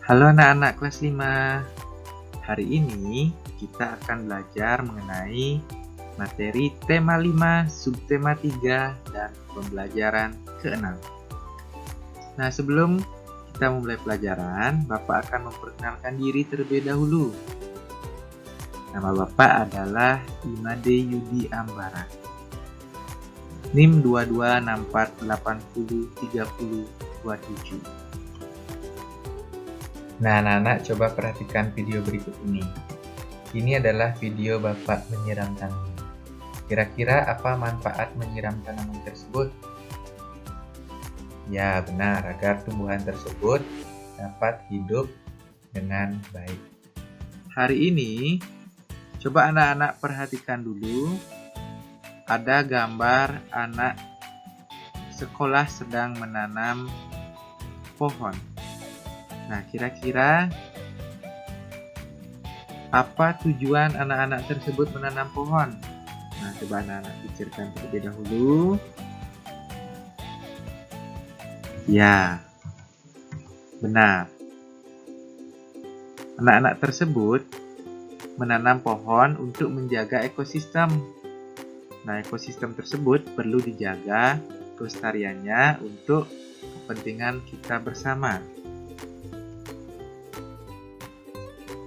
Halo anak-anak kelas 5. Hari ini kita akan belajar mengenai materi tema 5, subtema 3, dan pembelajaran ke-6. Nah, sebelum kita memulai pelajaran, Bapak akan memperkenalkan diri terlebih dahulu. Nama Bapak adalah Imade Yudi Ambara. NIM 2264803027. Nah, anak-anak coba perhatikan video berikut ini. Ini adalah video Bapak menyiram tanaman. Kira-kira apa manfaat menyiram tanaman tersebut? Ya, benar, agar tumbuhan tersebut dapat hidup dengan baik. Hari ini, coba anak-anak perhatikan dulu. Ada gambar anak sekolah sedang menanam pohon. Nah, kira-kira apa tujuan anak-anak tersebut menanam pohon? Nah, coba anak-anak pikirkan terlebih dahulu. Ya, benar. Anak-anak tersebut menanam pohon untuk menjaga ekosistem. Nah, ekosistem tersebut perlu dijaga kelestariannya untuk kepentingan kita bersama.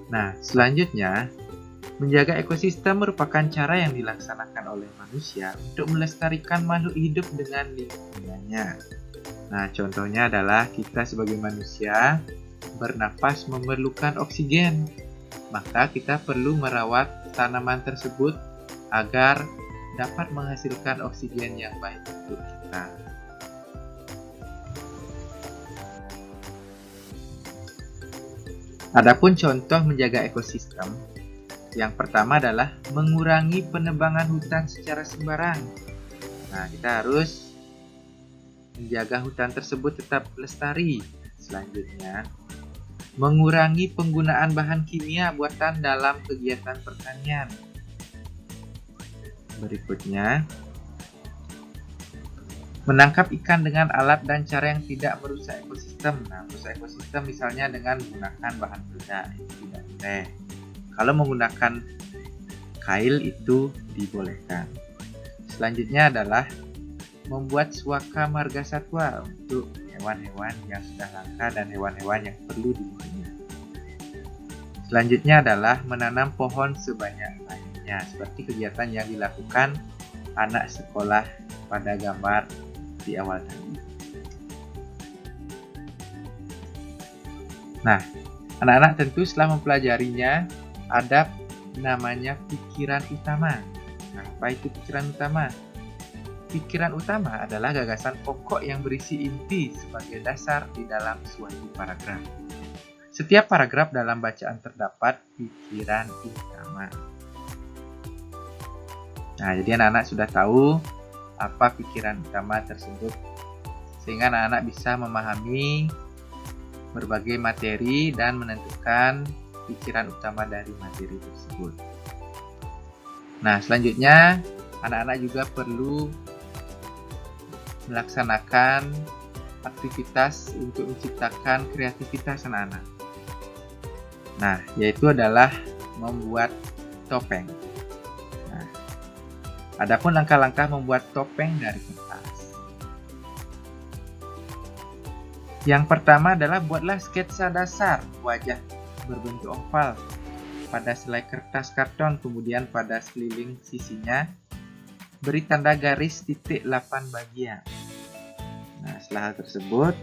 Nah, selanjutnya, menjaga ekosistem merupakan cara yang dilaksanakan oleh manusia untuk melestarikan makhluk hidup dengan lingkungannya. Nah, contohnya adalah kita sebagai manusia bernapas memerlukan oksigen. Maka kita perlu merawat tanaman tersebut agar dapat menghasilkan oksigen yang baik untuk kita. Adapun contoh menjaga ekosistem, yang pertama adalah mengurangi penebangan hutan secara sembarang. Nah, kita harus menjaga hutan tersebut tetap lestari. Selanjutnya, mengurangi penggunaan bahan kimia buatan dalam kegiatan pertanian. Berikutnya, menangkap ikan dengan alat dan cara yang tidak merusak ekosistem. Nah, merusak ekosistem misalnya dengan menggunakan bahan peledak, itu tidak boleh. Kalau menggunakan kail itu dibolehkan. Selanjutnya adalah membuat suaka marga satwa untuk hewan-hewan yang sudah langka dan hewan-hewan yang perlu dilindungi. Selanjutnya adalah menanam pohon sebanyak-banyaknya, seperti kegiatan yang dilakukan anak sekolah pada gambar di awal tadi. Nah, anak-anak tentu setelah mempelajarinya, ada namanya pikiran utama. Nah, apa itu pikiran utama? Pikiran utama adalah gagasan pokok yang berisi inti sebagai dasar di dalam suatu paragraf. Setiap paragraf dalam bacaan terdapat pikiran utama. Nah, jadi anak-anak sudah tahu apa pikiran utama tersebut, sehingga anak-anak bisa memahami berbagai materi dan menentukan pikiran utama dari materi tersebut. Nah, selanjutnya anak-anak juga perlu melaksanakan aktivitas untuk menciptakan kreativitas anak-anak. Nah, yaitu adalah membuat topeng. Adapun langkah-langkah membuat topeng dari kertas. Yang pertama adalah buatlah sketsa dasar wajah berbentuk oval pada selai kertas karton, kemudian pada sekeliling sisinya beri tanda garis titik 8 bagian. Nah, setelah hal tersebut,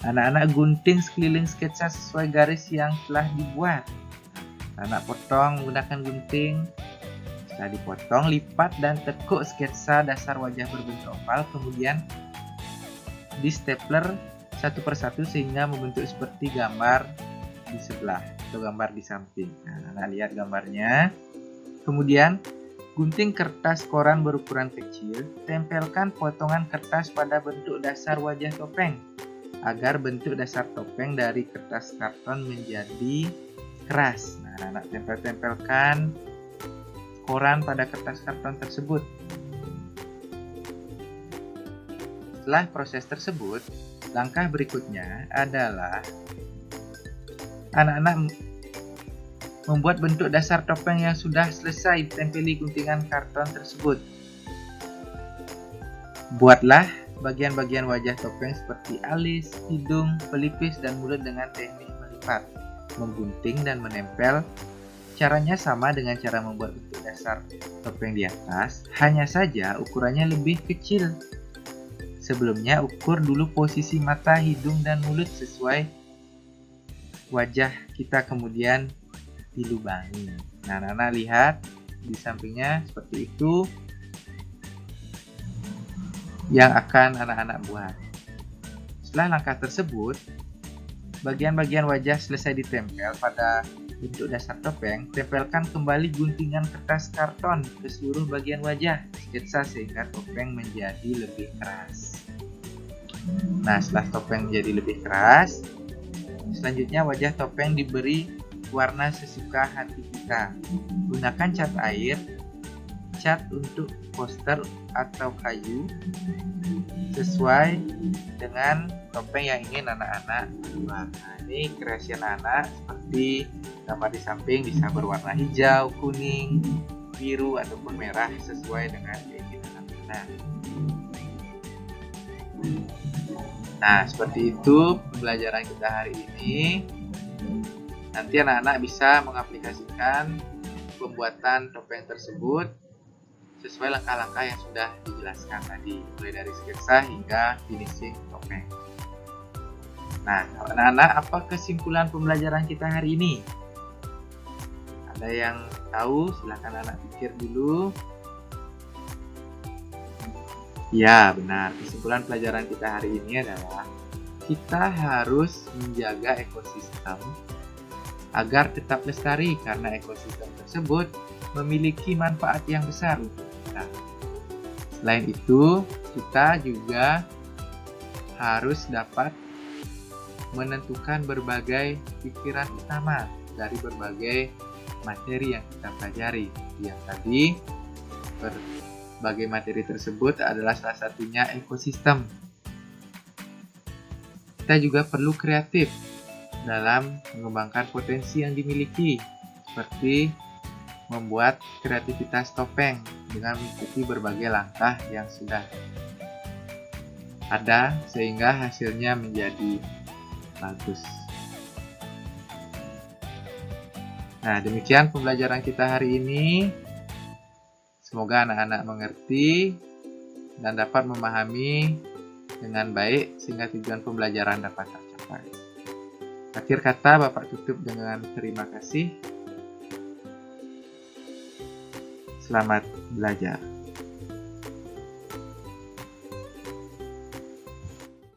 anak-anak gunting sekeliling sketsa sesuai garis yang telah dibuat. Anak potong menggunakan gunting. Setelah dipotong, lipat dan tekuk sketsa dasar wajah berbentuk oval, kemudian di stapler satu persatu sehingga membentuk seperti gambar di sebelah atau gambar di samping. Nah, lihat gambarnya. Kemudian, gunting kertas koran berukuran kecil, tempelkan potongan kertas pada bentuk dasar wajah topeng, agar bentuk dasar topeng dari kertas karton menjadi keras. Nah, anak tempelkan koran pada kertas karton tersebut. Setelah proses tersebut, langkah berikutnya adalah anak-anak membuat bentuk dasar topeng yang sudah selesai ditempeli guntingan karton tersebut. Buatlah bagian-bagian wajah topeng seperti alis, hidung, pelipis, dan mulut dengan teknik melipat, menggunting, dan menempel. Caranya sama dengan cara membuat bentuk dasar topeng di atas, hanya saja ukurannya lebih kecil. Sebelumnya ukur dulu posisi mata, hidung, dan mulut sesuai wajah kita, kemudian dilubangi. Nah, anak-anak lihat di sampingnya seperti itu yang akan anak-anak buat. Setelah langkah tersebut, bagian-bagian wajah selesai ditempel pada bentuk dasar topeng, tempelkan kembali guntingan kertas karton ke seluruh bagian wajah sketsa sehingga topeng menjadi lebih keras. Nah, setelah topeng menjadi lebih keras, selanjutnya wajah topeng diberi warna sesuka hati kita. Gunakan cat air, cat untuk poster atau kayu sesuai dengan topeng yang ingin anak-anak buat. Nah, ini kreasi anak-anak seperti gambar di samping bisa berwarna hijau, kuning, biru, ataupun merah sesuai dengan keinginan anak-anak. Nah, seperti itu pembelajaran kita hari ini. Nanti anak-anak bisa mengaplikasikan pembuatan topeng tersebut sesuai langkah-langkah yang sudah dijelaskan tadi, mulai dari sketsa hingga finishing topeng. Nah, anak-anak, apa kesimpulan pembelajaran kita hari ini? Ada yang tahu? Silahkan anak pikir dulu. Ya, benar. Kesimpulan pelajaran kita hari ini adalah kita harus menjaga ekosistem agar tetap lestari karena ekosistem tersebut memiliki manfaat yang besar untuk kita. Selain itu, kita juga harus dapat menentukan berbagai pikiran utama dari berbagai materi yang kita pelajari. Yang tadi, berbagai materi tersebut adalah salah satunya ekosistem. Kita juga perlu kreatif dalam mengembangkan potensi yang dimiliki, seperti membuat kreativitas topeng dengan mengikuti berbagai langkah yang sudah ada sehingga hasilnya menjadi bagus. Nah, demikian pembelajaran kita hari ini. Semoga anak-anak mengerti dan dapat memahami dengan baik sehingga tujuan pembelajaran dapat tercapai. Akhir kata, Bapak tutup dengan terima kasih. Selamat belajar.